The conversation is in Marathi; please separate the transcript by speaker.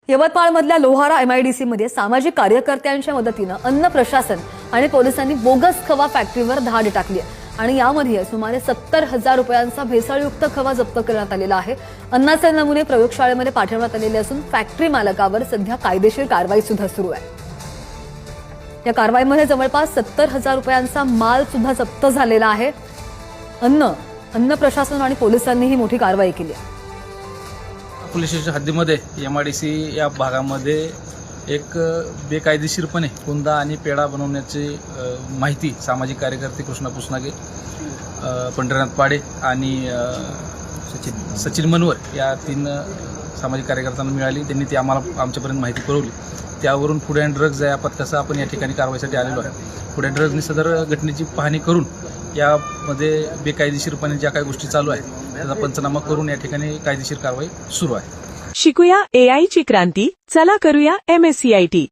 Speaker 1: यवतमाळमधल्या लोहारा MIDC मध्ये सामाजिक कार्यकर्त्यांच्या मदतीनं अन्न प्रशासन आणि पोलिसांनी बोगस खवा फॅक्टरीवर धाड टाकली आहे आणि यामध्ये सुमारे 70,000 रुपयांचा भेसळयुक्त खवा जप्त करण्यात आलेला आहे। अन्नाचे नमुने प्रयोगशाळेमध्ये पाठवण्यात आलेले असून फॅक्टरी मालकावर सध्या कायदेशीर कारवाई सुद्धा सुरू आहे। या कारवाईमध्ये जवळपास 70,000 रुपयांचा माल सुद्धा जप्त झालेला आहे। अन्न प्रशासन आणि पोलिसांनी ही मोठी कारवाई केली आहे।
Speaker 2: पोलीस स्टेशन हद्दीमध्ये MIDC या भागामध्ये एक बेकायदेशीरपणे कुंदा आणि पेढा बनवण्याची माहिती सामाजिक कार्यकर्ते कृष्णा पुसनागे, पंढरीनाथ पाडे आणि सचिन मनवर या 3 सामाजिक कार्यकर्त्यांना मिळाली। त्यांनी ती आमच्यापर्यंत माहिती पुरवली। त्यावरून फूड अँड ड्रग्ज या पथकासह आपण या ठिकाणी कारवाईसाठी आलेलो आहे। फूड अँड ड्रग्जनी सदर घटनेची पाहणी करून यामध्ये बेकायदेशीरपणे ज्या काही गोष्टी चालू आहेत त्याचा पंचनामा करून या ठिकाणी कायदेशीर कारवाई सुरू आहे।
Speaker 3: शिकूया AI ची क्रांती, चला करूया MSCIT।